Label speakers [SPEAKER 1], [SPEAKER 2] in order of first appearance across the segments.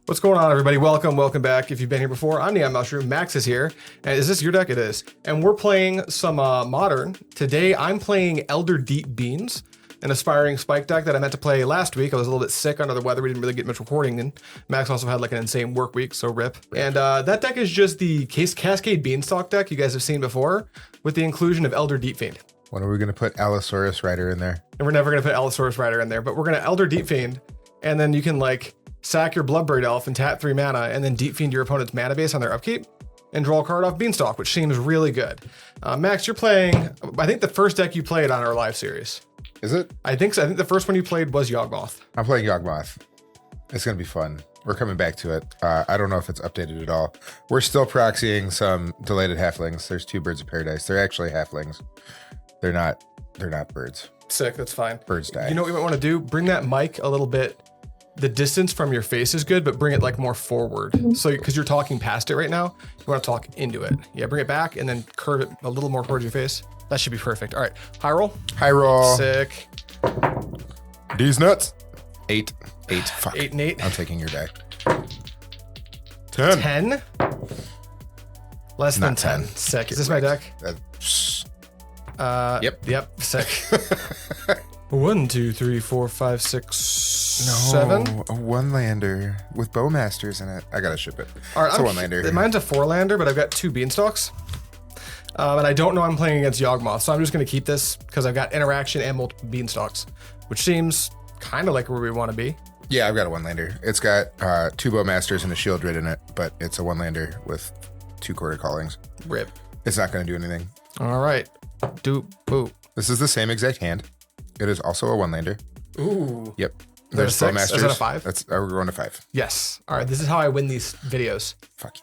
[SPEAKER 1] What's going on, everybody? Welcome back. If you've been here before, I'm NeonMushroom. Max is here. And is this your deck? It is. And we're playing some Modern. Today, I'm playing Elder Deep Beans, an aspiring spike deck that I meant to play last week. I was a little bit sick under the weather. We didn't really get much recording in. Max also had like an insane work week, so rip. And that deck is just the Cascade Beanstalk deck you guys have seen before with the inclusion of Elder Deep Fiend.
[SPEAKER 2] When are we going to put Allosaurus Rider in there?
[SPEAKER 1] And we're never going to put Allosaurus Rider in there, but we're going to Elder Deep Fiend, and then you can like sack your Bloodbraid Elf and tap 3 mana, and then Deep Fiend your opponent's mana base on their upkeep, and draw a card off Beanstalk, which seems really good. Max, you're playing, I think the first deck you played on our live series.
[SPEAKER 2] Is it?
[SPEAKER 1] I think so. I think the first one you played was Yawgmoth.
[SPEAKER 2] I'm playing Yawgmoth. It's going to be fun. We're coming back to it. I don't know if it's updated at all. We're still proxying some deleted halflings. There's 2 Birds of Paradise. They're actually halflings. They're not birds.
[SPEAKER 1] Sick, that's fine.
[SPEAKER 2] Birds die.
[SPEAKER 1] You know what we might want to do? Bring that mic a little bit. The distance from your face is good, but bring it like more forward. So, because you're talking past it right now, you want to talk into it. Yeah, bring it back and then curve it a little more towards your face. That should be perfect. All right, high roll.
[SPEAKER 2] High roll.
[SPEAKER 1] Sick.
[SPEAKER 2] These nuts. 8. Fuck.
[SPEAKER 1] 8 and 8.
[SPEAKER 2] I'm taking your die. 10.
[SPEAKER 1] 10? Less than
[SPEAKER 2] Not
[SPEAKER 1] 10.
[SPEAKER 2] 10.
[SPEAKER 1] Sick. Is this my deck? Yep. Sick. 1, 2, 3, 4, 5, 6, 7.
[SPEAKER 2] A 1-lander with Bowmasters in it. I gotta ship it.
[SPEAKER 1] All right,
[SPEAKER 2] it's a 1-lander.
[SPEAKER 1] Mine's a 4-lander, but I've got 2 Beanstalks. And I don't know I'm playing against Yawgmoth, so I'm just going to keep this because I've got interaction and multiple Beanstalks, which seems kind of like where we want to be.
[SPEAKER 2] Yeah, I've got a 1-lander. It's got 2 Bowmasters and a Shield Rid in it, but it's a 1-lander with 2 Quarter Callings.
[SPEAKER 1] Rip.
[SPEAKER 2] It's not going to do anything.
[SPEAKER 1] All right. Boo.
[SPEAKER 2] This is the same exact hand. It is also a 1-lander.
[SPEAKER 1] Ooh.
[SPEAKER 2] Yep.
[SPEAKER 1] There's 6.
[SPEAKER 2] Bowmasters.
[SPEAKER 1] Is that a 5?
[SPEAKER 2] We're going to 5.
[SPEAKER 1] Yes. All right. This is how I win these videos.
[SPEAKER 2] Fuck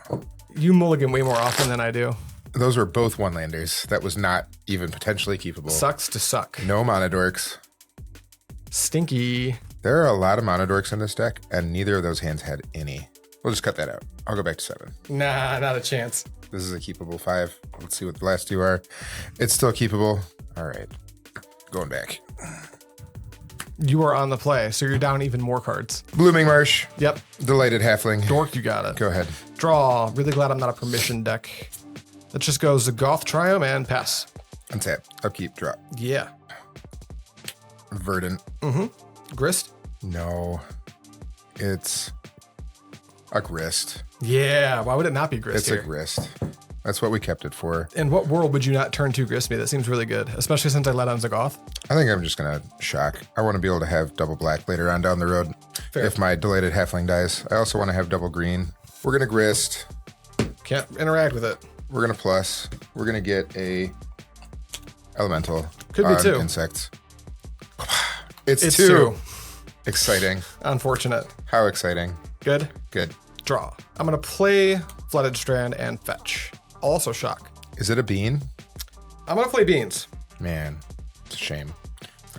[SPEAKER 2] you.
[SPEAKER 1] You mulligan way more often than I do.
[SPEAKER 2] Those were both 1-landers. That was not even potentially keepable.
[SPEAKER 1] Sucks to suck.
[SPEAKER 2] No Monodorks.
[SPEAKER 1] Stinky.
[SPEAKER 2] There are a lot of Monodorks in this deck, and neither of those hands had any. We'll just cut that out. I'll go back to 7.
[SPEAKER 1] Nah, not a chance.
[SPEAKER 2] This is a keepable 5. Let's see what the last 2 are. It's still keepable. All right. Going back.
[SPEAKER 1] You are on the play, so you're down even more cards.
[SPEAKER 2] Blooming Marsh.
[SPEAKER 1] Yep.
[SPEAKER 2] Delighted Halfling.
[SPEAKER 1] Dork, you got it.
[SPEAKER 2] Go ahead.
[SPEAKER 1] Draw. Really glad I'm not a permission deck. That just goes Zagoth, Triome, and pass.
[SPEAKER 2] Untap. Upkeep. Drop.
[SPEAKER 1] Yeah.
[SPEAKER 2] Verdant.
[SPEAKER 1] Grist?
[SPEAKER 2] No. It's a Grist.
[SPEAKER 1] Yeah. Why would it not be Grist
[SPEAKER 2] It's
[SPEAKER 1] here?
[SPEAKER 2] a Grist. That's what we kept it for.
[SPEAKER 1] In what world would you not turn 2 Grist me? That seems really good, especially since I let on Zagoth.
[SPEAKER 2] I think I'm just going to shock. I want to be able to have double black later on down the road.
[SPEAKER 1] Fair.
[SPEAKER 2] If my deleted halfling dies. I also want to have double green. We're going to Grist.
[SPEAKER 1] Can't interact with it.
[SPEAKER 2] We're going to plus. We're going to get a elemental.
[SPEAKER 1] Could be 2.
[SPEAKER 2] Insects. It's
[SPEAKER 1] 2.
[SPEAKER 2] 2. Exciting.
[SPEAKER 1] Unfortunate.
[SPEAKER 2] How exciting.
[SPEAKER 1] Good.
[SPEAKER 2] Good.
[SPEAKER 1] Draw. I'm going to play Flooded Strand and fetch. Also shock.
[SPEAKER 2] Is it a bean?
[SPEAKER 1] I'm going to play Beans.
[SPEAKER 2] Man, it's a shame.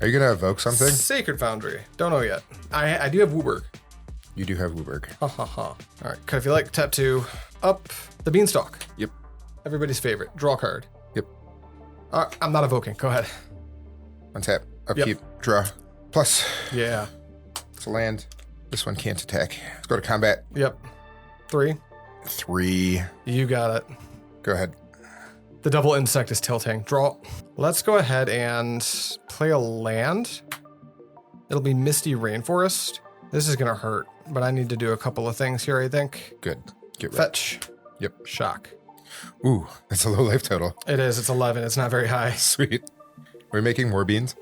[SPEAKER 2] Are you going to evoke something?
[SPEAKER 1] Sacred Foundry. Don't know yet. I do have Wooburg.
[SPEAKER 2] You do have Wooburg.
[SPEAKER 1] Ha ha ha. All right. If you like, tap 2. Up the Beanstalk.
[SPEAKER 2] Yep.
[SPEAKER 1] Everybody's favorite. Draw a card.
[SPEAKER 2] Yep.
[SPEAKER 1] I'm not evoking. Go ahead.
[SPEAKER 2] Untap. Upkeep. Draw. Plus.
[SPEAKER 1] Yeah.
[SPEAKER 2] It's a land. This one can't attack. Let's go to combat.
[SPEAKER 1] Yep. 3.
[SPEAKER 2] 3.
[SPEAKER 1] You got it.
[SPEAKER 2] Go ahead.
[SPEAKER 1] The double insect is tilting. Draw. Let's go ahead and play a land. It'll be Misty Rainforest. This is going to hurt, but I need to do a couple of things here, I think.
[SPEAKER 2] Good. Get ready.
[SPEAKER 1] Fetch.
[SPEAKER 2] Yep.
[SPEAKER 1] Shock.
[SPEAKER 2] Ooh, that's a low life total.
[SPEAKER 1] It is. It's 11. It's not very high.
[SPEAKER 2] Sweet. We're making more beans?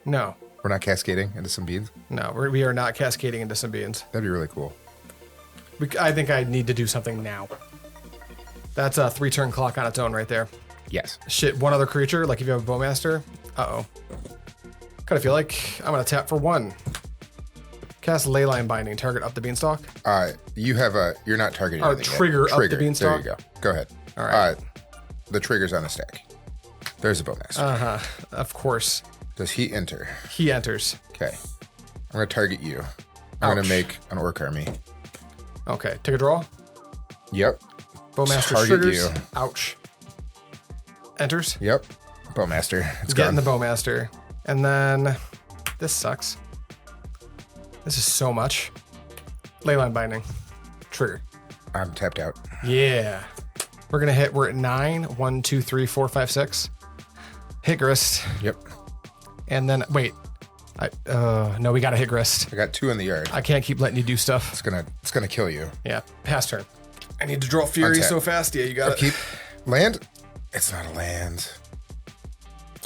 [SPEAKER 1] No.
[SPEAKER 2] We're not cascading into some beans?
[SPEAKER 1] No, we are not cascading into some beans.
[SPEAKER 2] That'd be really cool.
[SPEAKER 1] I think I need to do something now. That's a 3-turn clock on its own right there.
[SPEAKER 2] Yes.
[SPEAKER 1] Shit, one other creature, like if you have a Bowmaster. Uh-oh. Kind of feel like I'm going to tap for 1. Cast Leyline Binding, target up the Beanstalk.
[SPEAKER 2] You're not targeting
[SPEAKER 1] Or
[SPEAKER 2] anything
[SPEAKER 1] trigger
[SPEAKER 2] yet.
[SPEAKER 1] up the Beanstalk.
[SPEAKER 2] There you go. Go ahead.
[SPEAKER 1] All right.
[SPEAKER 2] The trigger's on the stack. There's a Bowmaster.
[SPEAKER 1] Uh-huh. Of course.
[SPEAKER 2] Does he enter?
[SPEAKER 1] He enters.
[SPEAKER 2] Okay. I'm going to target you. I'm going
[SPEAKER 1] Ouch.
[SPEAKER 2] to make an orc army.
[SPEAKER 1] Okay, take a draw.
[SPEAKER 2] Yep.
[SPEAKER 1] Bowmaster
[SPEAKER 2] Target
[SPEAKER 1] triggers.
[SPEAKER 2] you.
[SPEAKER 1] Ouch. Enters.
[SPEAKER 2] Yep. Bowmaster. It's
[SPEAKER 1] Getting
[SPEAKER 2] gone.
[SPEAKER 1] the Bowmaster. And then this sucks. This is so much. Leyline Binding. Trigger.
[SPEAKER 2] I'm tapped out.
[SPEAKER 1] Yeah. We're going to hit. We're at 9. 1, 2, 3, 4, 5, 6. Hit Grist.
[SPEAKER 2] Yep.
[SPEAKER 1] And then, wait. No, we got to hit Grist.
[SPEAKER 2] I got 2 in the yard.
[SPEAKER 1] I can't keep letting you do stuff.
[SPEAKER 2] It's gonna kill you.
[SPEAKER 1] Yeah. Pass turn. I need to draw Fury so fast. Yeah, you got it.
[SPEAKER 2] Keep land. It's not a land.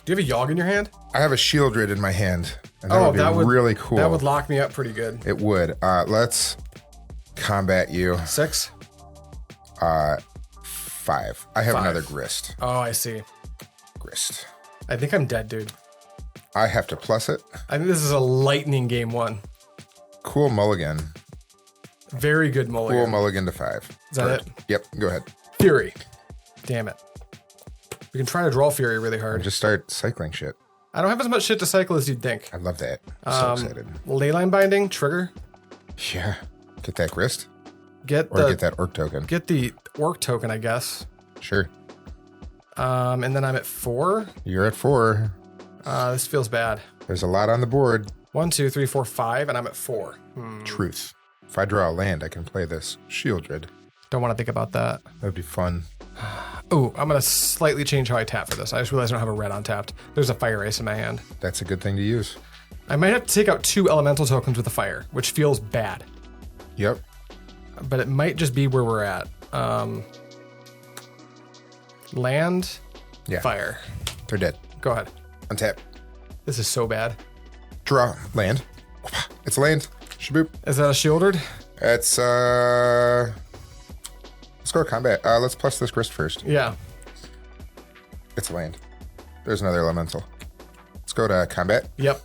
[SPEAKER 1] Do you have a Yawg in your hand?
[SPEAKER 2] I have a Shieldred in my hand. And that would be really cool.
[SPEAKER 1] That would lock me up pretty good.
[SPEAKER 2] It would. Let's combat you.
[SPEAKER 1] 6?
[SPEAKER 2] 5. I have
[SPEAKER 1] 5.
[SPEAKER 2] another Grist.
[SPEAKER 1] Oh, I see.
[SPEAKER 2] Grist.
[SPEAKER 1] I think I'm dead, dude.
[SPEAKER 2] I have to plus it.
[SPEAKER 1] I think this is a lightning game 1.
[SPEAKER 2] Cool mulligan.
[SPEAKER 1] Very good mulligan.
[SPEAKER 2] Cool mulligan to 5.
[SPEAKER 1] Is that it?
[SPEAKER 2] Yep, go ahead.
[SPEAKER 1] Fury. Damn it. We can try to draw Fury really hard.
[SPEAKER 2] Just start cycling shit.
[SPEAKER 1] I don't have as much shit to cycle as you'd think.
[SPEAKER 2] I love that. I'm so excited.
[SPEAKER 1] Leyline Binding, trigger.
[SPEAKER 2] Yeah. Get that Grist.
[SPEAKER 1] Get
[SPEAKER 2] that Orc token.
[SPEAKER 1] Get the Orc token, I guess.
[SPEAKER 2] Sure.
[SPEAKER 1] And then I'm at 4.
[SPEAKER 2] You're at 4.
[SPEAKER 1] This feels bad.
[SPEAKER 2] There's a lot on the board.
[SPEAKER 1] 1, 2, 3, 4, 5, and I'm at 4.
[SPEAKER 2] Truth. If I draw a land, I can play this Shieldred.
[SPEAKER 1] Don't want to think about that.
[SPEAKER 2] That would be fun.
[SPEAKER 1] Oh, I'm going to slightly change how I tap for this. I just realized I don't have a red on tapped. There's a Fire Ace in my hand.
[SPEAKER 2] That's a good thing to use.
[SPEAKER 1] I might have to take out 2 elemental tokens with a fire, which feels bad.
[SPEAKER 2] Yep.
[SPEAKER 1] But it might just be where we're at. Land, fire.
[SPEAKER 2] They're dead.
[SPEAKER 1] Go ahead.
[SPEAKER 2] Untap.
[SPEAKER 1] This is so bad.
[SPEAKER 2] Draw. Land. It's a land. Shaboop.
[SPEAKER 1] Is that a Shieldred?
[SPEAKER 2] It's, let's go to combat. Let's plus this Grist first.
[SPEAKER 1] Yeah.
[SPEAKER 2] It's a land. There's another elemental. Let's go to combat.
[SPEAKER 1] Yep.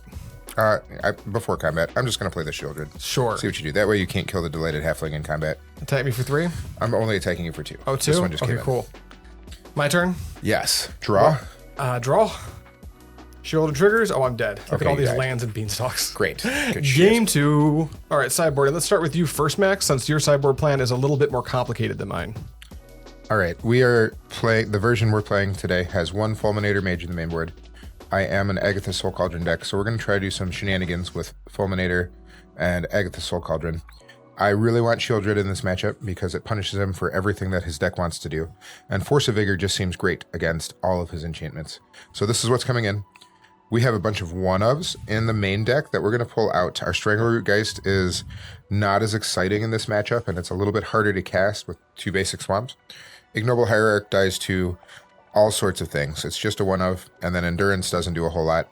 [SPEAKER 2] Before combat, I'm just going to play the Shieldred.
[SPEAKER 1] Sure.
[SPEAKER 2] See what you do. That way you can't kill the deleted halfling in combat.
[SPEAKER 1] Attack me for 3?
[SPEAKER 2] I'm only attacking you for 2.
[SPEAKER 1] Oh, 2?
[SPEAKER 2] This one just
[SPEAKER 1] okay,
[SPEAKER 2] came in.
[SPEAKER 1] cool. My turn?
[SPEAKER 2] Yes. Draw.
[SPEAKER 1] Draw. Shieldred triggers. Oh, I'm dead. Look
[SPEAKER 2] Okay,
[SPEAKER 1] at all
[SPEAKER 2] you
[SPEAKER 1] these
[SPEAKER 2] died.
[SPEAKER 1] lands and beanstalks.
[SPEAKER 2] Great. Good
[SPEAKER 1] Game
[SPEAKER 2] shit.
[SPEAKER 1] 2. All right, sideboarding. Let's start with you first, Max, since your sideboard plan is a little bit more complicated than mine.
[SPEAKER 2] All right. We are playing, the version we're playing today has 1 Fulminator Mage in the main board. I am an Agatha Soul Cauldron deck, so we're going to try to do some shenanigans with Fulminator and Agatha Soul Cauldron. I really want Shieldred in this matchup because it punishes him for everything that his deck wants to do. And Force of Vigor just seems great against all of his enchantments. So this is what's coming in. We have a bunch of one-ofs in the main deck that we're going to pull out. Our Strangleroot Geist is not as exciting in this matchup, and it's a little bit harder to cast with 2 basic swamps. Ignoble Hierarch dies to all sorts of things. It's just a one-of, and then Endurance doesn't do a whole lot.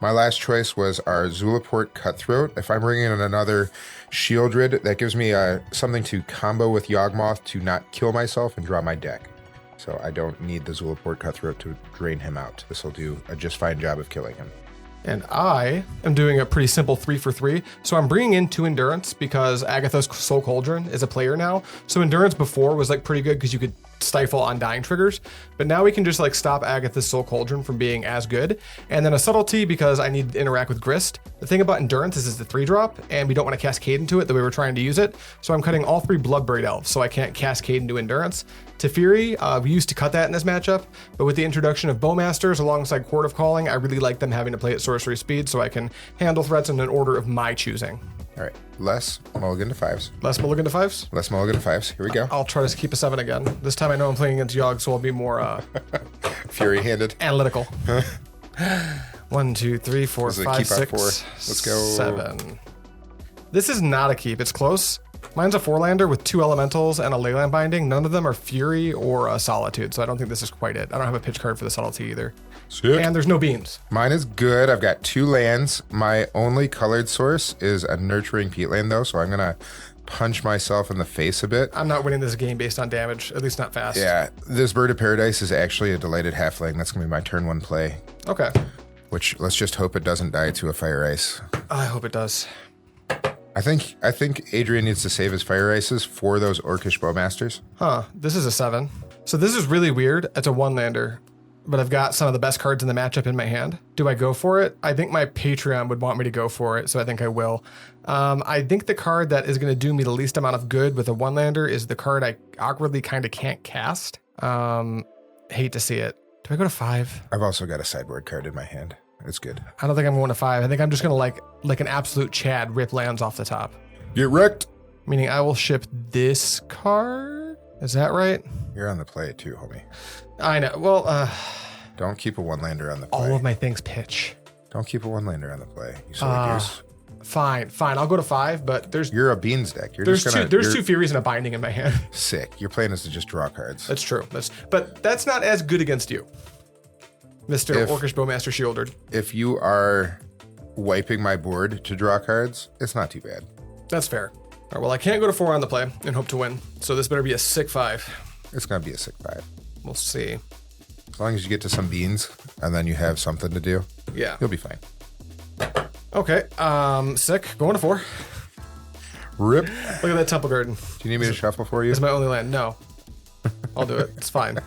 [SPEAKER 2] My last choice was our Zulaport Cutthroat. If I'm bringing in another Shieldred, that gives me something to combo with Yawgmoth to not kill myself and draw my deck. So I don't need the Zulaport Cutthroat to drain him out. This will do a just fine job of killing him.
[SPEAKER 1] And I am doing a pretty simple 3 for 3. So I'm bringing in 2 Endurance because Agatha's Soul Cauldron is a player now. So Endurance before was like pretty good because you could stifle Undying triggers. But now we can just like stop Agatha's Soul Cauldron from being as good. And then a Subtlety because I need to interact with Grist. The thing about Endurance is it's a 3-drop and we don't want to cascade into it the way we're trying to use it. So I'm cutting all 3 Bloodbraid Elves so I can't cascade into Endurance. Teferi, we used to cut that in this matchup, but with the introduction of Bowmasters alongside Court of Calling, I really like them having to play at sorcery speed so I can handle threats in an order of my choosing.
[SPEAKER 2] All right, less mulligan to 5s.
[SPEAKER 1] Less mulligan to 5s?
[SPEAKER 2] Less mulligan to 5s. Here we go.
[SPEAKER 1] I'll try to keep a 7 again. This time I know I'm playing against Yawg, so I'll be more
[SPEAKER 2] Fury-handed.
[SPEAKER 1] analytical. 1, 2, 3, 4,
[SPEAKER 2] This is a
[SPEAKER 1] 5,
[SPEAKER 2] keep out
[SPEAKER 1] 6,
[SPEAKER 2] 4. Let's go.
[SPEAKER 1] 7. This is not a keep. It's close. Mine's a 4-lander with 2 elementals and a Leyline Binding. None of them are Fury or a Solitude, so I don't think this is quite it. I don't have a pitch card for the Subtlety either.
[SPEAKER 2] Sick.
[SPEAKER 1] And there's no beams.
[SPEAKER 2] Mine is good. I've got 2 lands. My only colored source is a Nurturing Peatland, though, so I'm going to punch myself in the face a bit.
[SPEAKER 1] I'm not winning this game based on damage, at least not fast.
[SPEAKER 2] Yeah, this Bird of Paradise is actually a deleted halfling. That's going to be my turn 1 play.
[SPEAKER 1] Okay.
[SPEAKER 2] Which, let's just hope it doesn't die to a Fire Ice.
[SPEAKER 1] I hope it does.
[SPEAKER 2] I think Adrian needs to save his Fire Ices for those Orcish Bowmasters.
[SPEAKER 1] Huh. This is a 7. So this is really weird. It's a 1-lander, but I've got some of the best cards in the matchup in my hand. Do I go for it? I think my Patreon would want me to go for it, so I think I will. I think the card that is going to do me the least amount of good with a 1-lander is the card I awkwardly kind of can't cast. Hate to see it. Do I go to 5?
[SPEAKER 2] I've also got a sideboard card in my hand. It's good.
[SPEAKER 1] I don't think I'm going to 5. I think I'm just going to like an absolute Chad rip lands off the top.
[SPEAKER 2] Get wrecked.
[SPEAKER 1] Meaning I will ship this card. Is that right?
[SPEAKER 2] You're on the play too, homie.
[SPEAKER 1] I know. Well,
[SPEAKER 2] Don't keep a one-lander on the play.
[SPEAKER 1] all of my things pitch.
[SPEAKER 2] Don't keep a one-lander on the play. You silly goose.
[SPEAKER 1] Fine. I'll go to 5, but
[SPEAKER 2] You're a beans deck. You're
[SPEAKER 1] there's
[SPEAKER 2] just gonna,
[SPEAKER 1] two Furies and a Binding in my hand.
[SPEAKER 2] sick. Your plan is to just draw cards.
[SPEAKER 1] That's true. But that's not as good against you, Mr. Orcish Bowmaster Shielded.
[SPEAKER 2] If you are wiping my board to draw cards, it's not too bad.
[SPEAKER 1] That's fair. All right, well, I can't go to 4 on the play and hope to win, so this better be a sick 5.
[SPEAKER 2] It's gonna be a sick 5.
[SPEAKER 1] We'll see.
[SPEAKER 2] As long as you get to some beans and then you have something to do,
[SPEAKER 1] Yeah.
[SPEAKER 2] you'll be fine.
[SPEAKER 1] Okay. Sick. Going to 4.
[SPEAKER 2] Rip.
[SPEAKER 1] Look at that Temple Garden.
[SPEAKER 2] Do you need me to shuffle for you?
[SPEAKER 1] It's my only land. No. I'll do it. It's fine.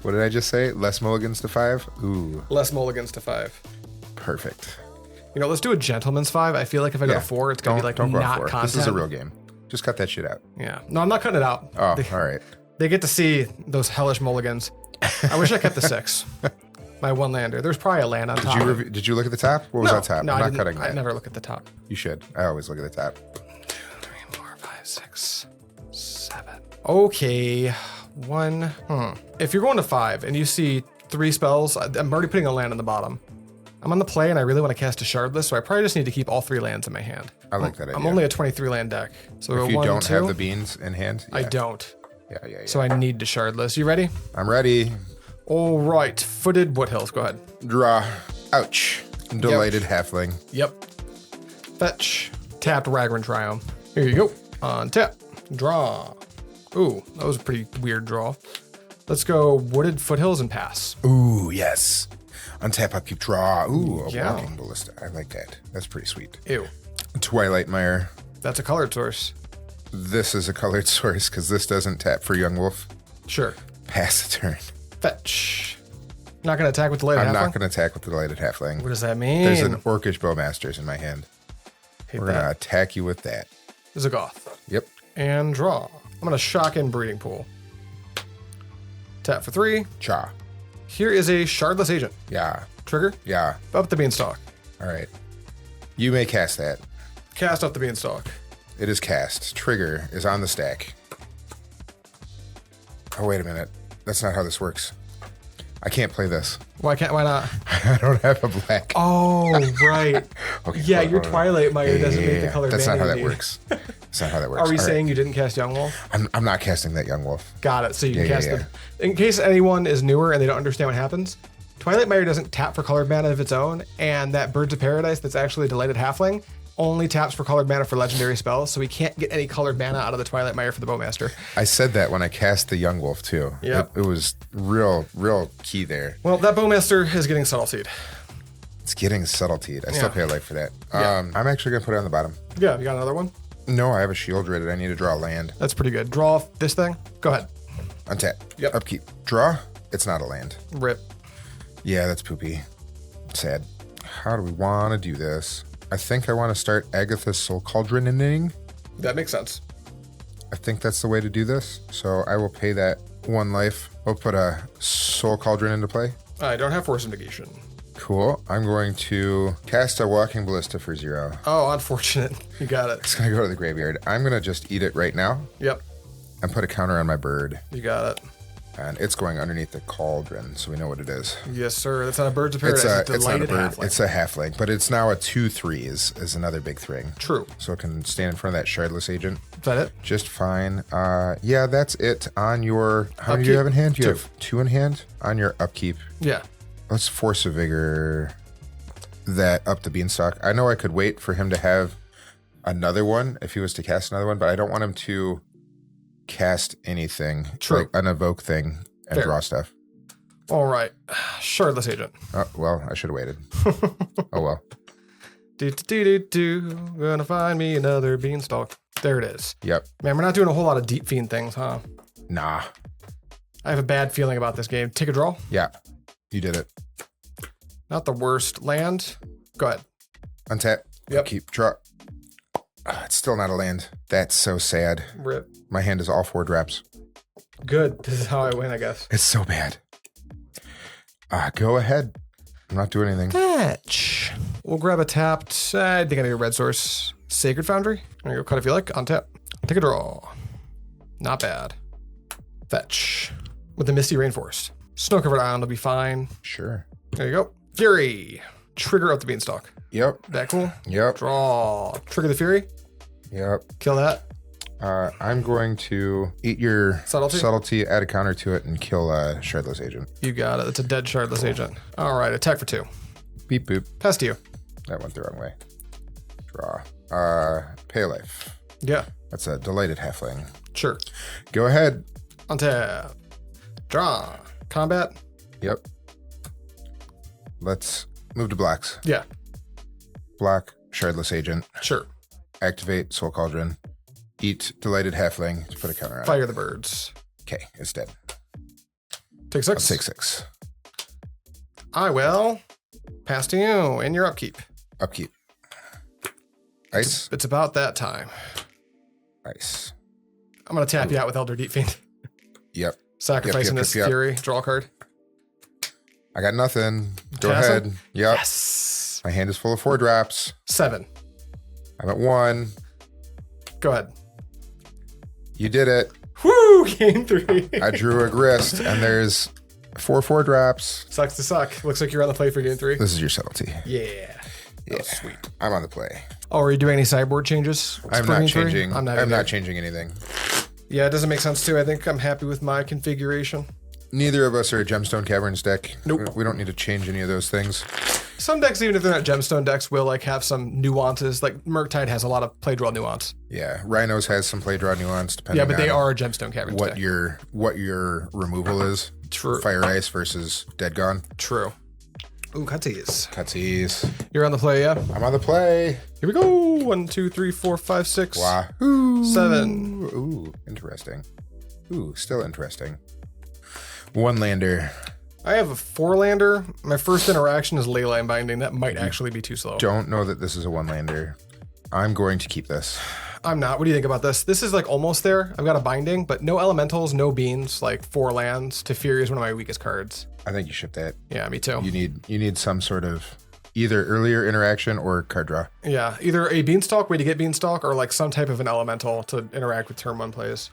[SPEAKER 2] What did I just say? Less mulligans to 5? Ooh,
[SPEAKER 1] Less mulligans to 5.
[SPEAKER 2] perfect.
[SPEAKER 1] You know, let's do a gentleman's 5. I feel like if I go to 4, it's going to be like
[SPEAKER 2] don't go
[SPEAKER 1] not
[SPEAKER 2] for it.
[SPEAKER 1] content.
[SPEAKER 2] This is a real game. Just cut that shit out.
[SPEAKER 1] Yeah. No, I'm not cutting it out.
[SPEAKER 2] Oh, all right.
[SPEAKER 1] They get to see those hellish mulligans. I wish I kept the 6. My one lander. There's probably a land on top.
[SPEAKER 2] Did you look at the top? What was on top?
[SPEAKER 1] No,
[SPEAKER 2] I'm
[SPEAKER 1] I
[SPEAKER 2] not
[SPEAKER 1] didn't.
[SPEAKER 2] cutting
[SPEAKER 1] I
[SPEAKER 2] that.
[SPEAKER 1] never look at the top.
[SPEAKER 2] You should. I always look at the top.
[SPEAKER 1] 2, 3, 4, 5, 6, 7. Okay. 1. If you're going to 5 and you see 3 spells, I'm already putting a land on the bottom. I'm on the play and I really want to cast a Shardless, so I probably just need to keep all 3 lands in my hand.
[SPEAKER 2] I like that idea.
[SPEAKER 1] I'm only a 23 land deck. So
[SPEAKER 2] If you
[SPEAKER 1] 1,
[SPEAKER 2] don't
[SPEAKER 1] 2.
[SPEAKER 2] have the beans in hand,
[SPEAKER 1] I
[SPEAKER 2] yeah.
[SPEAKER 1] don't.
[SPEAKER 2] Yeah.
[SPEAKER 1] So I need to Shardless. You ready?
[SPEAKER 2] I'm ready.
[SPEAKER 1] All right. Footed Woothills. Go ahead.
[SPEAKER 2] Draw. Ouch. Delighted halfling.
[SPEAKER 1] Yep. Fetch. Tapped Ragran Triumph. Here you go. On tap. Draw. Ooh, that was a pretty weird draw. Let's go Wooded Foothills and pass.
[SPEAKER 2] Ooh, yes. Untap, upkeep, draw. Ooh, a
[SPEAKER 1] Yeah.
[SPEAKER 2] walking ballista. I like that. That's pretty sweet.
[SPEAKER 1] Ew.
[SPEAKER 2] Twilight Mire.
[SPEAKER 1] That's a colored source.
[SPEAKER 2] This is a colored source because this doesn't tap for Yawgmoth.
[SPEAKER 1] Sure.
[SPEAKER 2] Pass the turn.
[SPEAKER 1] Fetch. Not going to attack with the Delighted
[SPEAKER 2] I'm
[SPEAKER 1] Halfling?
[SPEAKER 2] not going to attack with the Delighted Halfling.
[SPEAKER 1] What does that mean?
[SPEAKER 2] There's an Orcish Bowmasters in my hand.
[SPEAKER 1] Hate
[SPEAKER 2] We're going to
[SPEAKER 1] that.
[SPEAKER 2] attack you with that.
[SPEAKER 1] Zagoth.
[SPEAKER 2] Yep.
[SPEAKER 1] And draw. I'm going to shock in Breeding Pool. Tap for 3.
[SPEAKER 2] Cha.
[SPEAKER 1] Here is a Shardless Agent.
[SPEAKER 2] Yeah.
[SPEAKER 1] Trigger.
[SPEAKER 2] Yeah.
[SPEAKER 1] Up the Beanstalk.
[SPEAKER 2] All right. You may cast that.
[SPEAKER 1] Cast up the Beanstalk.
[SPEAKER 2] It is cast. Trigger is on the stack. Oh, wait a minute. That's not how this works. I can't play this.
[SPEAKER 1] Why not?
[SPEAKER 2] I don't have a black.
[SPEAKER 1] Oh, right.
[SPEAKER 2] Okay,
[SPEAKER 1] Yeah,
[SPEAKER 2] hold on,
[SPEAKER 1] your
[SPEAKER 2] hold on.
[SPEAKER 1] Twilight Mire doesn't make the color
[SPEAKER 2] That's not
[SPEAKER 1] mana
[SPEAKER 2] how
[SPEAKER 1] you
[SPEAKER 2] that
[SPEAKER 1] need.
[SPEAKER 2] works. That's not how that works.
[SPEAKER 1] Are we
[SPEAKER 2] All right.
[SPEAKER 1] saying you didn't cast Yawgmoth?
[SPEAKER 2] I'm not casting that Yawgmoth.
[SPEAKER 1] Got it. So you can
[SPEAKER 2] Yeah,
[SPEAKER 1] cast
[SPEAKER 2] yeah,
[SPEAKER 1] them. In case anyone is newer and they don't understand what happens, Twilight Mire doesn't tap for colored mana of its own, and that Birds of Paradise that's actually a Delighted Halfling only taps for colored mana for legendary spells, so we can't get any colored mana out of the Twilight Mire for the Bowmaster.
[SPEAKER 2] I said that when I cast the Yawgmoth too.
[SPEAKER 1] Yep.
[SPEAKER 2] It was real key there.
[SPEAKER 1] Well, that Bowmaster is getting Subtleseed.
[SPEAKER 2] It's getting subtleteed. I still
[SPEAKER 1] Yeah.
[SPEAKER 2] pay a life for that.
[SPEAKER 1] Yeah.
[SPEAKER 2] I'm actually gonna put it on the bottom.
[SPEAKER 1] Yeah, you got another one?
[SPEAKER 2] No, I have a shield ready. I need to draw land.
[SPEAKER 1] That's pretty good. Draw off this thing. Go ahead.
[SPEAKER 2] Untap.
[SPEAKER 1] Yep.
[SPEAKER 2] Upkeep. Draw. It's not a land.
[SPEAKER 1] Rip.
[SPEAKER 2] Yeah, that's poopy. Sad. How do we want to do this? I think I want to start Agatha's Soul Cauldron inning.
[SPEAKER 1] That makes sense.
[SPEAKER 2] I think that's the way to do this. So I will pay that 1 life. We'll put a Soul Cauldron into play.
[SPEAKER 1] I don't have Force of Negation.
[SPEAKER 2] Cool. I'm going to cast a Walking Ballista for 0.
[SPEAKER 1] Oh, unfortunate. You got it.
[SPEAKER 2] It's going to go to the graveyard. I'm going to just eat it right now
[SPEAKER 1] Yep,
[SPEAKER 2] and put a counter on my bird.
[SPEAKER 1] you got it.
[SPEAKER 2] And it's going underneath the cauldron, so we know what it is.
[SPEAKER 1] Yes, sir. That's not a Birds of Paradise.
[SPEAKER 2] It's not a
[SPEAKER 1] Delighted
[SPEAKER 2] bird.
[SPEAKER 1] Halfling.
[SPEAKER 2] It's a halfling, but it's now a 2/3 is another big thing.
[SPEAKER 1] True.
[SPEAKER 2] So it can stand in front of that Shardless Agent
[SPEAKER 1] Is that it?
[SPEAKER 2] just fine. Yeah, that's it on your. How many do you
[SPEAKER 1] Upkeep?
[SPEAKER 2] have in hand? You
[SPEAKER 1] 2.
[SPEAKER 2] have 2 in hand on your upkeep.
[SPEAKER 1] Yeah.
[SPEAKER 2] Let's Force of Vigor that up the Beanstalk. I know I could wait for him to have another one if he was to cast another one, but I don't want him to cast anything.
[SPEAKER 1] True.
[SPEAKER 2] Like an evoke thing and
[SPEAKER 1] Fair.
[SPEAKER 2] draw stuff.
[SPEAKER 1] All right. Shardless Agent.
[SPEAKER 2] Oh, well, I should have waited. Oh, well.
[SPEAKER 1] Do. Gonna find me another Beanstalk. There it is.
[SPEAKER 2] Yep.
[SPEAKER 1] Man, we're not doing a whole lot of Deep Fiend things, huh?
[SPEAKER 2] Nah.
[SPEAKER 1] I have a bad feeling about this game. Take a draw.
[SPEAKER 2] Yeah. You did it.
[SPEAKER 1] Not the worst. Land. Go ahead.
[SPEAKER 2] Untap.
[SPEAKER 1] Yep.
[SPEAKER 2] Keep. Draw. It's still not a land. That's so sad.
[SPEAKER 1] Rip.
[SPEAKER 2] My hand is all 4 drops.
[SPEAKER 1] Good. This is how I win, I guess.
[SPEAKER 2] It's so bad. Go ahead. I'm not doing anything.
[SPEAKER 1] Fetch. We'll grab a tapped. I think I need a red source. Sacred Foundry. There you go. Cut if you like. Untap. Take a draw. Not bad. Fetch. With the Misty Rainforest. Snow-covered island will be fine.
[SPEAKER 2] Sure.
[SPEAKER 1] There you go. Fury. Trigger up the Beanstalk.
[SPEAKER 2] Yep.
[SPEAKER 1] That cool?
[SPEAKER 2] Yep.
[SPEAKER 1] Draw. Trigger the Fury.
[SPEAKER 2] Yep.
[SPEAKER 1] Kill that.
[SPEAKER 2] I'm going to eat your
[SPEAKER 1] Subtlety?
[SPEAKER 2] add a counter to it, and kill Shardless Agent.
[SPEAKER 1] You got it. It's a dead Shardless Agent. All right. Attack for 2.
[SPEAKER 2] Beep boop.
[SPEAKER 1] Pass to you.
[SPEAKER 2] That went the wrong way. Draw. Pay a life.
[SPEAKER 1] Yeah.
[SPEAKER 2] That's a delighted halfling.
[SPEAKER 1] Sure.
[SPEAKER 2] Go ahead.
[SPEAKER 1] Untap. Draw. Combat.
[SPEAKER 2] Yep. Let's move to blacks.
[SPEAKER 1] Yeah.
[SPEAKER 2] Block Shardless Agent.
[SPEAKER 1] Sure.
[SPEAKER 2] Activate Soul Cauldron. Eat Delighted Halfling to put a counter on it.
[SPEAKER 1] Fire the birds.
[SPEAKER 2] Okay, it's dead.
[SPEAKER 1] Take 6.
[SPEAKER 2] I'll take 6.
[SPEAKER 1] I will pass to you in your upkeep.
[SPEAKER 2] Upkeep. Ice.
[SPEAKER 1] It's about that time.
[SPEAKER 2] Ice.
[SPEAKER 1] I'm going to tap you out with Elder Deep Fiend.
[SPEAKER 2] Yep.
[SPEAKER 1] Sacrificing this Fury. Draw a card.
[SPEAKER 2] I got nothing. Go
[SPEAKER 1] Pass
[SPEAKER 2] ahead.
[SPEAKER 1] it?
[SPEAKER 2] Yep.
[SPEAKER 1] Yes.
[SPEAKER 2] My hand is full of 4 drops.
[SPEAKER 1] 7.
[SPEAKER 2] I'm at 1.
[SPEAKER 1] Go ahead.
[SPEAKER 2] You did it.
[SPEAKER 1] Woo! Game 3.
[SPEAKER 2] I drew a grist, and there's 4 drops.
[SPEAKER 1] Sucks to suck. Looks like you're on the play for game 3.
[SPEAKER 2] This is your subtlety.
[SPEAKER 1] Yeah.
[SPEAKER 2] Yeah.
[SPEAKER 1] Oh, sweet.
[SPEAKER 2] I'm on the play.
[SPEAKER 1] Oh, are you doing any sideboard changes?
[SPEAKER 2] I'm
[SPEAKER 1] for
[SPEAKER 2] not
[SPEAKER 1] game 3?
[SPEAKER 2] changing.
[SPEAKER 1] I'm
[SPEAKER 2] not
[SPEAKER 1] either.
[SPEAKER 2] changing anything.
[SPEAKER 1] Yeah, it doesn't make sense too. I think I'm happy with my configuration.
[SPEAKER 2] Neither of us are a Gemstone Caverns deck.
[SPEAKER 1] Nope.
[SPEAKER 2] We don't need to change any of those things.
[SPEAKER 1] Some decks, even if they're not gemstone decks, will like have some nuances. Like Murktide has a lot of play draw nuance.
[SPEAKER 2] Yeah, Rhinos has some play draw nuance depending.
[SPEAKER 1] Yeah, but they
[SPEAKER 2] on
[SPEAKER 1] are a gemstone cavern.
[SPEAKER 2] what your removal is.
[SPEAKER 1] True.
[SPEAKER 2] Fire Ice versus Dead Gone.
[SPEAKER 1] True. Ooh, cutsies.
[SPEAKER 2] Cutsies.
[SPEAKER 1] You're on the play, yeah.
[SPEAKER 2] I'm on the play.
[SPEAKER 1] Here we go. 1, 2, 3, 4, 5, 6.
[SPEAKER 2] Wahoo.
[SPEAKER 1] 7.
[SPEAKER 2] Ooh, interesting. Ooh, still interesting. 1 lander.
[SPEAKER 1] I have a 4-lander. My first interaction is Leyline Binding. That might actually be too slow.
[SPEAKER 2] Don't know that this is a 1 lander. I'm going to keep this.
[SPEAKER 1] I'm not. What do you think about this? This is like almost there. I've got a Binding, but no elementals, no beans, like 4 lands. Teferi is one of my weakest cards.
[SPEAKER 2] I think you ship that.
[SPEAKER 1] Yeah, me too.
[SPEAKER 2] You need some sort of either earlier interaction or card draw.
[SPEAKER 1] Yeah, either a Beanstalk, way to get Beanstalk, or like some type of an elemental to interact with turn 1 plays.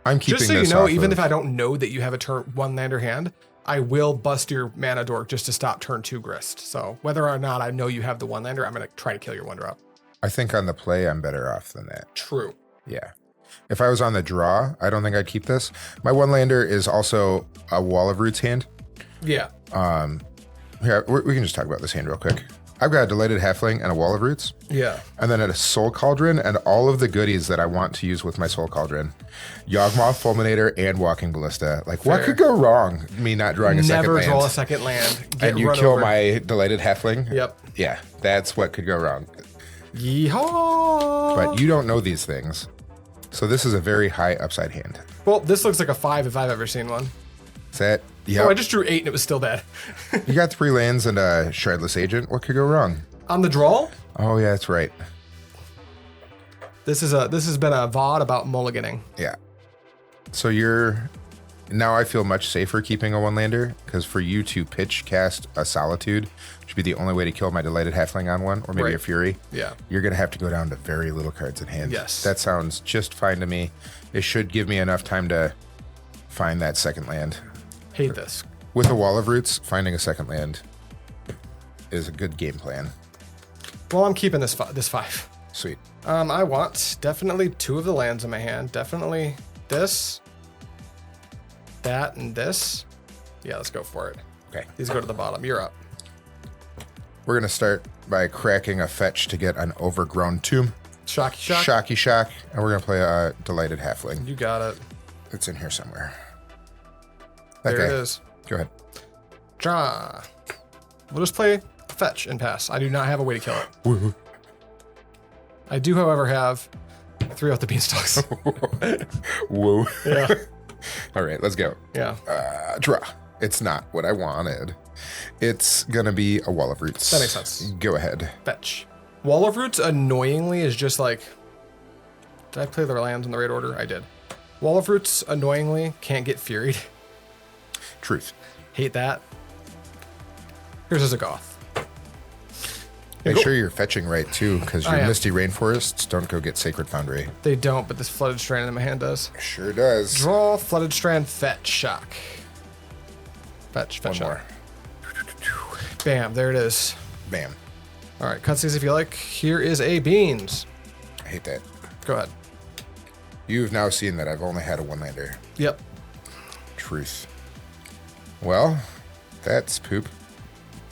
[SPEAKER 2] I'm keeping this.
[SPEAKER 1] Just so you know, even if I don't know that you have a turn 1 lander hand, I will bust your mana dork just to stop turn 2 grist. So whether or not I know you have the 1 lander, I'm going to try to kill your 1-drop.
[SPEAKER 2] I think on the play, I'm better off than that.
[SPEAKER 1] True.
[SPEAKER 2] Yeah. If I was on the draw, I don't think I'd keep this. My 1 lander is also a Wall of Roots hand.
[SPEAKER 1] Yeah.
[SPEAKER 2] Here, we can just talk about this hand real quick. I've got a Delighted Halfling and a Wall of Roots.
[SPEAKER 1] Yeah.
[SPEAKER 2] And then a Soul Cauldron and all of the goodies that I want to use with my Soul Cauldron. Yawgmoth, Fulminator, and Walking Ballista. Like,
[SPEAKER 1] Fair.
[SPEAKER 2] what could go wrong? Me not drawing a second land.
[SPEAKER 1] Never draw a second land. Get
[SPEAKER 2] and you
[SPEAKER 1] run
[SPEAKER 2] kill
[SPEAKER 1] over.
[SPEAKER 2] my Delighted Halfling?
[SPEAKER 1] Yep.
[SPEAKER 2] Yeah, that's what could go wrong.
[SPEAKER 1] Yeehaw!
[SPEAKER 2] But you don't know these things. So this is a very high upside hand.
[SPEAKER 1] Well, this looks like a 5 if I've ever seen one.
[SPEAKER 2] Is that? Yeah.
[SPEAKER 1] Oh, I just drew 8 and it was still dead.
[SPEAKER 2] You got 3 lands and a Shardless Agent. What could go wrong?
[SPEAKER 1] On the draw,
[SPEAKER 2] Oh yeah, that's right.
[SPEAKER 1] this has been a VOD about mulliganing.
[SPEAKER 2] Yeah. So now I feel much safer keeping a 1-lander because for you to pitch cast a Solitude should be the only way to kill my Delighted Halfling on one, or maybe
[SPEAKER 1] Right.
[SPEAKER 2] a Fury.
[SPEAKER 1] Yeah.
[SPEAKER 2] You're gonna have to go down to very little cards in hand.
[SPEAKER 1] Yes.
[SPEAKER 2] That sounds just fine to me. It should give me enough time to find that second land.
[SPEAKER 1] Hate this.
[SPEAKER 2] With a Wall of Roots, finding a second land is a good game plan.
[SPEAKER 1] Well, I'm keeping this 5.
[SPEAKER 2] Sweet.
[SPEAKER 1] I want definitely 2 of the lands in my hand. Definitely this, that, and this. Yeah, let's go for it.
[SPEAKER 2] Okay.
[SPEAKER 1] These go to the bottom. You're up.
[SPEAKER 2] We're gonna start by cracking a fetch to get an Overgrown Tomb.
[SPEAKER 1] Shocky shock.
[SPEAKER 2] Shocky Shock, and we're gonna play a Delighted Halfling.
[SPEAKER 1] You got it.
[SPEAKER 2] It's in here somewhere.
[SPEAKER 1] There
[SPEAKER 2] Okay.
[SPEAKER 1] it is.
[SPEAKER 2] Go ahead.
[SPEAKER 1] Draw. We'll just play fetch and pass. I do not have a way to kill it.
[SPEAKER 2] Woo.
[SPEAKER 1] I do, however, have 3 off the beanstalks.
[SPEAKER 2] Whoa.
[SPEAKER 1] Yeah.
[SPEAKER 2] All right, let's go.
[SPEAKER 1] Yeah.
[SPEAKER 2] Draw. It's not what I wanted. It's gonna be a Wall of Roots.
[SPEAKER 1] That makes sense.
[SPEAKER 2] Go ahead.
[SPEAKER 1] Fetch. Wall of Roots, annoyingly, is just like... Did I play the lands in the right order? I did. Wall of Roots, annoyingly, can't get Furied.
[SPEAKER 2] Truth.
[SPEAKER 1] Hate that. Here's a Zagoth.
[SPEAKER 2] Make sure you're fetching right too, because your misty rainforests don't go get Sacred Foundry.
[SPEAKER 1] They don't, but this Flooded Strand in my hand does.
[SPEAKER 2] Sure does.
[SPEAKER 1] Draw, Flooded Strand, fetch, shock. Fetch,
[SPEAKER 2] One
[SPEAKER 1] shock.
[SPEAKER 2] more.
[SPEAKER 1] Bam, there it is.
[SPEAKER 2] Bam.
[SPEAKER 1] All right, cutscenes if you like. Here is a beans.
[SPEAKER 2] I hate that.
[SPEAKER 1] Go ahead.
[SPEAKER 2] You've now seen that I've only had a one-lander.
[SPEAKER 1] Yep.
[SPEAKER 2] Truth. Well, that's poop.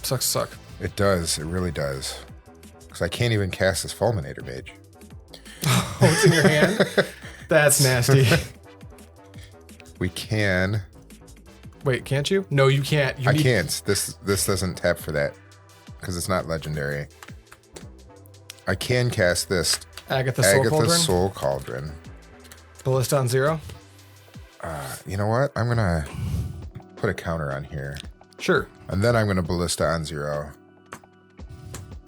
[SPEAKER 1] Sucks to suck.
[SPEAKER 2] It does. It really does. Because I can't even cast this Fulminator Mage.
[SPEAKER 1] Oh, it's in your hand? That's nasty.
[SPEAKER 2] We can.
[SPEAKER 1] Wait, can't you? No, you can't.
[SPEAKER 2] I can't. This doesn't tap for that. Because it's not legendary. I can cast this.
[SPEAKER 1] Agatha
[SPEAKER 2] Soul Cauldron.
[SPEAKER 1] Ballista on 0?
[SPEAKER 2] You know what? I'm going to put a counter on here.
[SPEAKER 1] Sure.
[SPEAKER 2] And then I'm going to Ballista on 0.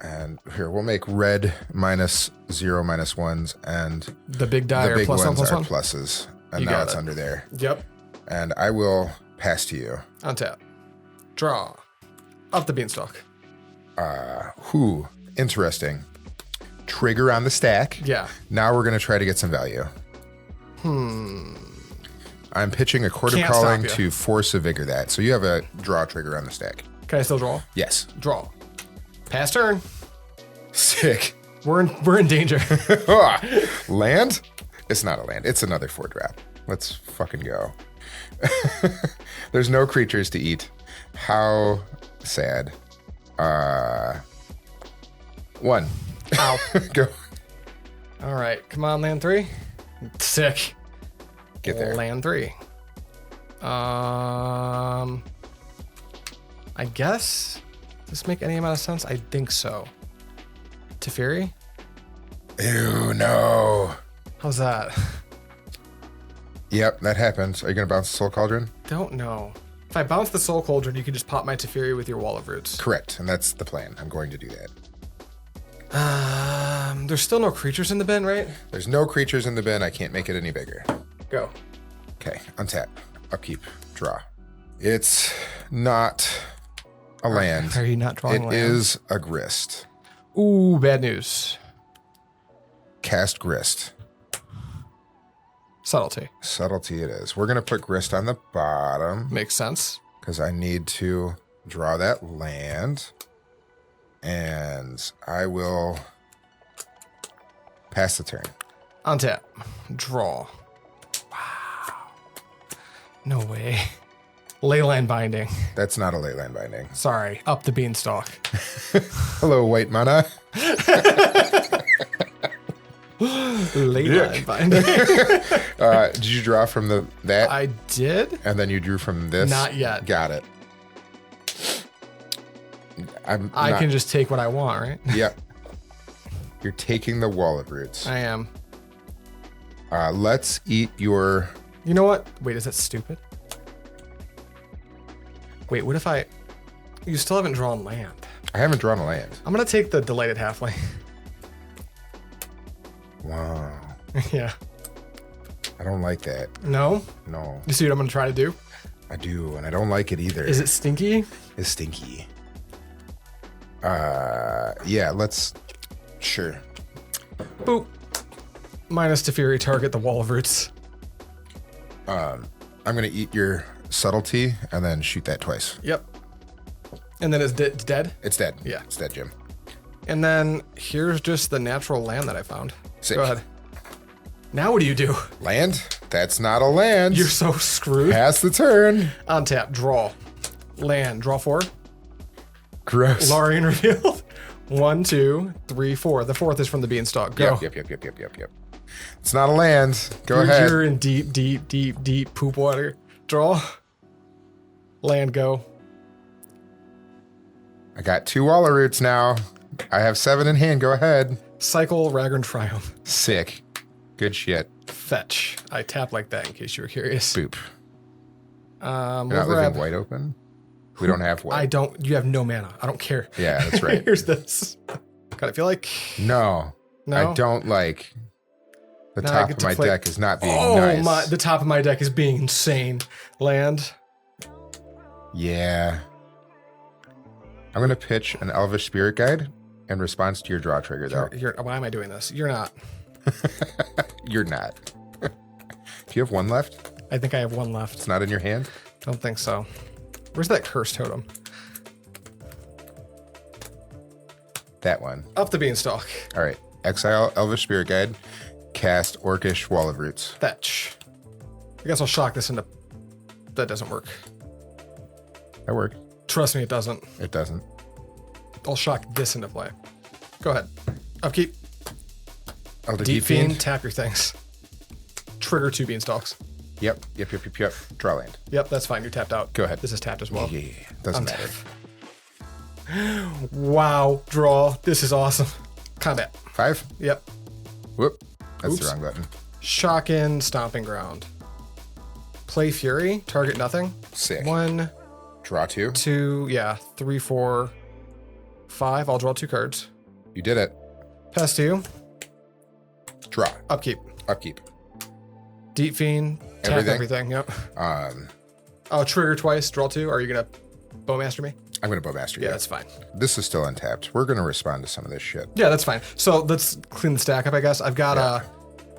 [SPEAKER 2] And here, we'll make red -0, -1s, and
[SPEAKER 1] the big die
[SPEAKER 2] the
[SPEAKER 1] are
[SPEAKER 2] big
[SPEAKER 1] plus
[SPEAKER 2] ones
[SPEAKER 1] one, plus
[SPEAKER 2] are
[SPEAKER 1] one?
[SPEAKER 2] pluses. And
[SPEAKER 1] You
[SPEAKER 2] now
[SPEAKER 1] got
[SPEAKER 2] it's
[SPEAKER 1] it.
[SPEAKER 2] under there.
[SPEAKER 1] Yep.
[SPEAKER 2] And I will pass to you.
[SPEAKER 1] Untap. Draw. Up the beanstalk.
[SPEAKER 2] Interesting. Trigger on the stack.
[SPEAKER 1] Yeah.
[SPEAKER 2] Now we're going to try to get some value. I'm pitching a Court of
[SPEAKER 1] Can't
[SPEAKER 2] Calling
[SPEAKER 1] stop you.
[SPEAKER 2] to force a Vigor that. So you have a draw trigger on the stack.
[SPEAKER 1] Can I still draw?
[SPEAKER 2] Yes.
[SPEAKER 1] Draw. Pass turn.
[SPEAKER 2] Sick.
[SPEAKER 1] We're in danger.
[SPEAKER 2] Land? It's not a land. It's another 4-drop. Let's fucking go. There's no creatures to eat. How sad. 1.
[SPEAKER 1] Ow.
[SPEAKER 2] Go.
[SPEAKER 1] All right. Come on, land 3. Sick.
[SPEAKER 2] Get there.
[SPEAKER 1] Land 3. I guess. Does this make any amount of sense? I think so. Teferi?
[SPEAKER 2] Ew, no.
[SPEAKER 1] How's that?
[SPEAKER 2] Yep, that happens. Are you going to bounce the Soul Cauldron?
[SPEAKER 1] Don't know. If I bounce the Soul Cauldron, you can just pop my Teferi with your Wall of Roots.
[SPEAKER 2] Correct, and that's the plan. I'm going to do that.
[SPEAKER 1] There's still no creatures in the bin, right?
[SPEAKER 2] There's no creatures in the bin. I can't make it any bigger.
[SPEAKER 1] Go.
[SPEAKER 2] Okay, untap, upkeep, draw. It's not a land.
[SPEAKER 1] Are you not drawing
[SPEAKER 2] It
[SPEAKER 1] land?
[SPEAKER 2] is a grist.
[SPEAKER 1] Ooh, bad news.
[SPEAKER 2] Cast grist.
[SPEAKER 1] Subtlety.
[SPEAKER 2] Subtlety it is. We're going to put grist on the bottom
[SPEAKER 1] Makes sense.
[SPEAKER 2] because I need to draw that land. And I will pass the turn.
[SPEAKER 1] Untap. Draw. Wow. No way. Leyline Binding.
[SPEAKER 2] That's not a Leyline Binding.
[SPEAKER 1] Sorry. Up the beanstalk.
[SPEAKER 2] Hello, white mana.
[SPEAKER 1] Leyline Binding.
[SPEAKER 2] Did you draw from that?
[SPEAKER 1] I did?
[SPEAKER 2] And then you drew from this?
[SPEAKER 1] Not yet.
[SPEAKER 2] Got it.
[SPEAKER 1] I can just take what I want, right?
[SPEAKER 2] Yep. You're taking the Wall of Roots.
[SPEAKER 1] I am.
[SPEAKER 2] Let's eat your...
[SPEAKER 1] You know what? Wait, is that stupid? Wait, what if I... You still haven't drawn land.
[SPEAKER 2] I haven't drawn a land.
[SPEAKER 1] I'm going to take the Delighted Halfling.
[SPEAKER 2] Wow.
[SPEAKER 1] Yeah.
[SPEAKER 2] I don't like that.
[SPEAKER 1] No?
[SPEAKER 2] No.
[SPEAKER 1] You see what I'm going to try to do?
[SPEAKER 2] I do, and I don't like it either.
[SPEAKER 1] Is it stinky?
[SPEAKER 2] It's stinky. Yeah, let's... Sure.
[SPEAKER 1] Boop. Minus Teferi, target the Wall of Roots.
[SPEAKER 2] I'm going to eat your Subtlety and then shoot that twice.
[SPEAKER 1] Yep. And then it's dead?
[SPEAKER 2] It's dead.
[SPEAKER 1] Yeah.
[SPEAKER 2] It's dead, Jim.
[SPEAKER 1] And then here's just the natural land that I found.
[SPEAKER 2] Sick.
[SPEAKER 1] Go ahead. Now what do you do?
[SPEAKER 2] Land? That's not a land.
[SPEAKER 1] You're so screwed.
[SPEAKER 2] Pass the turn.
[SPEAKER 1] Untap, draw. Land, draw 4.
[SPEAKER 2] Gross.
[SPEAKER 1] Larian revealed. 1, 2, 3, 4. The 4th is from the beanstalk. Go.
[SPEAKER 2] Yep. It's not a land. Go ahead.
[SPEAKER 1] You're in deep poop water. Draw. Land, go.
[SPEAKER 2] I got 2 Wall of Roots now. I have 7 in hand. Go ahead.
[SPEAKER 1] Cycle, Ragran Triumph.
[SPEAKER 2] Sick. Good shit.
[SPEAKER 1] Fetch. I tap like that in case you were curious.
[SPEAKER 2] Boop.
[SPEAKER 1] We'll
[SPEAKER 2] You're not
[SPEAKER 1] grab.
[SPEAKER 2] leaving white open? We don't have white.
[SPEAKER 1] I don't. You have no mana. I don't care.
[SPEAKER 2] Yeah, that's right.
[SPEAKER 1] Here's this. God, I feel like.
[SPEAKER 2] No.
[SPEAKER 1] No.
[SPEAKER 2] I don't like... The
[SPEAKER 1] Now I
[SPEAKER 2] top
[SPEAKER 1] get
[SPEAKER 2] of
[SPEAKER 1] to
[SPEAKER 2] my
[SPEAKER 1] play-
[SPEAKER 2] deck is not being
[SPEAKER 1] Oh
[SPEAKER 2] nice.
[SPEAKER 1] my! The top of my deck is being insane. Land.
[SPEAKER 2] Yeah. I'm going to pitch an Elvish Spirit Guide in response to your draw trigger, though.
[SPEAKER 1] Why am I doing this? You're not.
[SPEAKER 2] You're not. Do you have one left?
[SPEAKER 1] I think I have one left.
[SPEAKER 2] It's not in your hand?
[SPEAKER 1] Don't think so. Where's that curse totem?
[SPEAKER 2] That one.
[SPEAKER 1] Up the beanstalk.
[SPEAKER 2] All right. Exile Elvish Spirit Guide. Cast Orcish Wall of Roots.
[SPEAKER 1] Fetch. I guess I'll shock this into... That doesn't work.
[SPEAKER 2] That worked.
[SPEAKER 1] Trust me, it doesn't.
[SPEAKER 2] It doesn't.
[SPEAKER 1] I'll shock this into play. Go ahead. Upkeep.
[SPEAKER 2] Elder
[SPEAKER 1] Deep Fiend, tap your things. Trigger 2 beanstalks.
[SPEAKER 2] Yep. Draw land.
[SPEAKER 1] Yep, that's fine. You're tapped out.
[SPEAKER 2] Go ahead.
[SPEAKER 1] This is tapped as well.
[SPEAKER 2] Yeah. Doesn't matter.
[SPEAKER 1] Wow. Draw. This is awesome. Combat.
[SPEAKER 2] 5?
[SPEAKER 1] Yep.
[SPEAKER 2] Whoop. That's
[SPEAKER 1] Oops.
[SPEAKER 2] the wrong button.
[SPEAKER 1] Shock in, Stomping Ground. Play Fury. Target nothing.
[SPEAKER 2] Sick.
[SPEAKER 1] 1,
[SPEAKER 2] Draw 2.
[SPEAKER 1] 2, yeah. 3, 4, 5. I'll draw 2 cards.
[SPEAKER 2] You did it.
[SPEAKER 1] Pass to you.
[SPEAKER 2] Draw.
[SPEAKER 1] Upkeep.
[SPEAKER 2] Upkeep.
[SPEAKER 1] Deep Fiend. Tap everything. Yep. Oh, trigger twice. Draw 2. Are you going to Bowmaster me?
[SPEAKER 2] I'm going to Bowmaster you.
[SPEAKER 1] Yeah, that's fine.
[SPEAKER 2] This is still untapped. We're going to respond to some of this shit.
[SPEAKER 1] Yeah, that's fine. So let's clean the stack up, I guess. I've got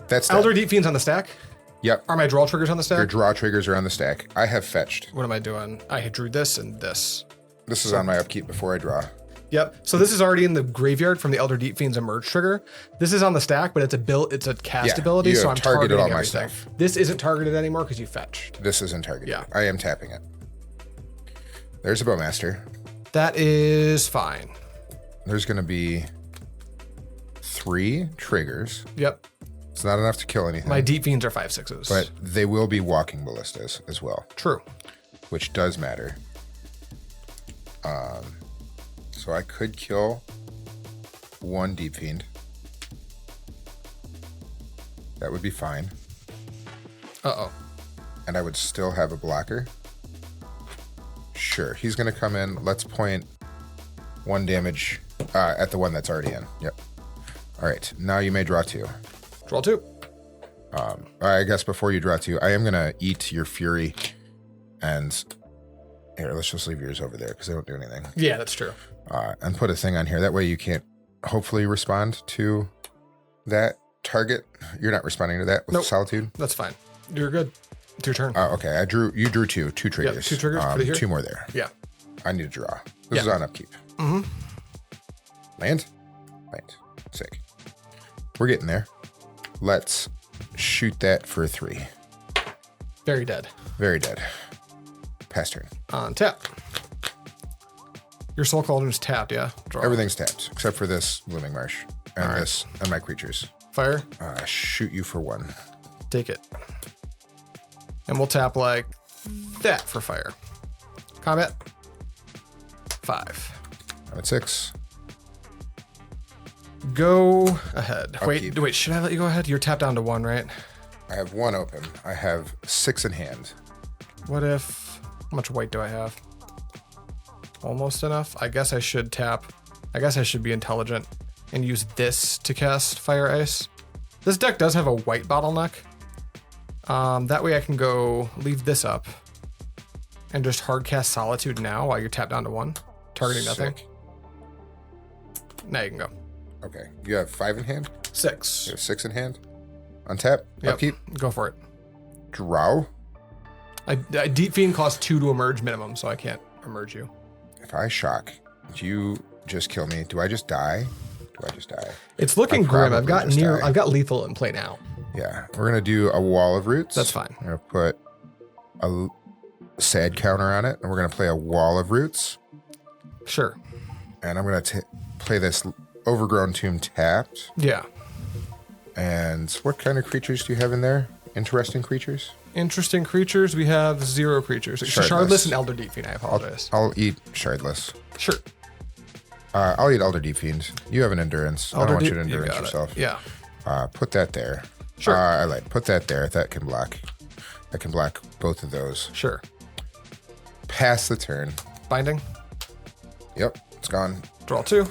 [SPEAKER 2] That's
[SPEAKER 1] Elder Deep Fiends on the stack.
[SPEAKER 2] Yep.
[SPEAKER 1] Are my draw triggers on the stack?
[SPEAKER 2] Your draw triggers are on the stack. I have fetched.
[SPEAKER 1] What am I doing? I drew this and this.
[SPEAKER 2] This is on my upkeep before I draw.
[SPEAKER 1] Yep. So this is already in the graveyard from the Elder Deep Fiends Emerge trigger. This is on the stack, but it's a cast ability, so I'm targeting
[SPEAKER 2] all my
[SPEAKER 1] everything.
[SPEAKER 2] stuff.
[SPEAKER 1] This isn't targeted anymore because you fetched.
[SPEAKER 2] This isn't targeted.
[SPEAKER 1] Yeah.
[SPEAKER 2] I am tapping it. There's a Bowmaster.
[SPEAKER 1] That is fine.
[SPEAKER 2] There's going to be 3 triggers.
[SPEAKER 1] Yep.
[SPEAKER 2] It's not enough to kill anything.
[SPEAKER 1] My Deep Fiends are 5/6s.
[SPEAKER 2] But they will be walking ballistas as well.
[SPEAKER 1] True.
[SPEAKER 2] Which does matter. So I could kill 1 Deep Fiend. That would be fine.
[SPEAKER 1] Uh-oh.
[SPEAKER 2] And I would still have a blocker. Sure, he's going to come in. Let's point 1 damage at the one that's already in. Yep. All right, now you may draw 2.
[SPEAKER 1] Draw 2.
[SPEAKER 2] I guess before you draw 2, I am going to eat your Fury. And here, let's just leave yours over there because they don't do anything.
[SPEAKER 1] Yeah, that's true.
[SPEAKER 2] And put a thing on here. That way you can't hopefully respond to that target. You're not responding to that with Solitude?
[SPEAKER 1] That's fine. You're good. It's your turn.
[SPEAKER 2] Okay, you drew 2 triggers.
[SPEAKER 1] Yep, 2 triggers. Put it here.
[SPEAKER 2] 2 more there.
[SPEAKER 1] Yeah.
[SPEAKER 2] I need to draw. This is on upkeep.
[SPEAKER 1] Mm-hmm.
[SPEAKER 2] Land. Sick. We're getting there. Let's shoot that for 3.
[SPEAKER 1] Very dead.
[SPEAKER 2] Very dead. Pass turn.
[SPEAKER 1] On tap. Your Soul Cauldron's tapped, yeah? Draw.
[SPEAKER 2] Everything's tapped except for this Looming Marsh and
[SPEAKER 1] All
[SPEAKER 2] this and my creatures.
[SPEAKER 1] Fire.
[SPEAKER 2] Shoot you for 1.
[SPEAKER 1] Take it. And we'll tap like that for fire. Combat. 5.
[SPEAKER 2] I'm at 6.
[SPEAKER 1] Go ahead.
[SPEAKER 2] Upkeep.
[SPEAKER 1] Wait, should I let you go ahead? You're tapped down to 1, right?
[SPEAKER 2] I have 1 open. I have 6 in hand.
[SPEAKER 1] What if... How much white do I have? Almost enough. I guess I should tap. I guess I should be intelligent and use this to cast Fire Ice. This deck does have a white bottleneck. That way I can go leave this up and just hard cast Solitude now while you're tapped down to 1, targeting nothing. Now you can go.
[SPEAKER 2] Okay. You have 5 in hand?
[SPEAKER 1] 6.
[SPEAKER 2] You have 6 in hand? Untap?
[SPEAKER 1] Yep.
[SPEAKER 2] Upkeep?
[SPEAKER 1] Go for it.
[SPEAKER 2] Draw?
[SPEAKER 1] I Deep Fiend costs 2 to emerge minimum, so I can't emerge you.
[SPEAKER 2] If I shock, do you just kill me? Do I just die?
[SPEAKER 1] It's looking grim. I've got lethal in play now.
[SPEAKER 2] Yeah. We're going to do a Wall of Roots.
[SPEAKER 1] That's fine.
[SPEAKER 2] I'm going to put a sad counter on it, and we're going to play a Wall of Roots.
[SPEAKER 1] Sure.
[SPEAKER 2] And I'm going to play this Overgrown Tomb tapped.
[SPEAKER 1] Yeah.
[SPEAKER 2] And what kind of creatures do you have in there? Interesting creatures?
[SPEAKER 1] Interesting creatures. We have 0 creatures. Shardless and Elder Deep Fiend. I apologize.
[SPEAKER 2] I'll eat Shardless.
[SPEAKER 1] Sure.
[SPEAKER 2] I'll eat Elder Deep Fiend. You have an Endurance. I don't want you to Endurance yourself.
[SPEAKER 1] Yeah.
[SPEAKER 2] Put that there.
[SPEAKER 1] Sure.
[SPEAKER 2] I lied. Put that there. That can block. I can block both of those.
[SPEAKER 1] Sure.
[SPEAKER 2] Pass the turn.
[SPEAKER 1] Binding.
[SPEAKER 2] Yep. It's gone.
[SPEAKER 1] Draw 2.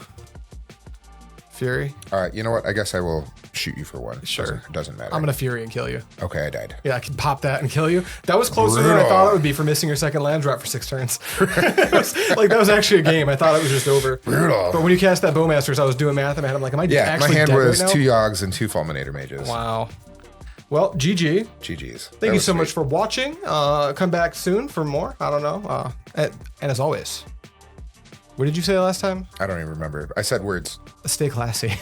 [SPEAKER 1] Fury.
[SPEAKER 2] You know what? I guess I will shoot you for one.
[SPEAKER 1] Sure.
[SPEAKER 2] Doesn't matter.
[SPEAKER 1] I'm gonna Fury and kill you.
[SPEAKER 2] Okay, I died.
[SPEAKER 1] Yeah, I can pop that and kill you. That was closer than I thought it would be for missing your second land drop for 6 turns. That was actually a game. I thought it was just over.
[SPEAKER 2] Brutal.
[SPEAKER 1] But when you cast that Bowmasters, I was doing math in my head. I'm like, am I actually
[SPEAKER 2] my hand
[SPEAKER 1] dead
[SPEAKER 2] was
[SPEAKER 1] right now?
[SPEAKER 2] 2 Yogs and 2 Fulminator Mages.
[SPEAKER 1] Wow. Well, GG.
[SPEAKER 2] GG's.
[SPEAKER 1] Thank you so much for watching. Come back soon for more. I don't know. And as always, what did you say last time?
[SPEAKER 2] I don't even remember. I said words.
[SPEAKER 1] Stay classy.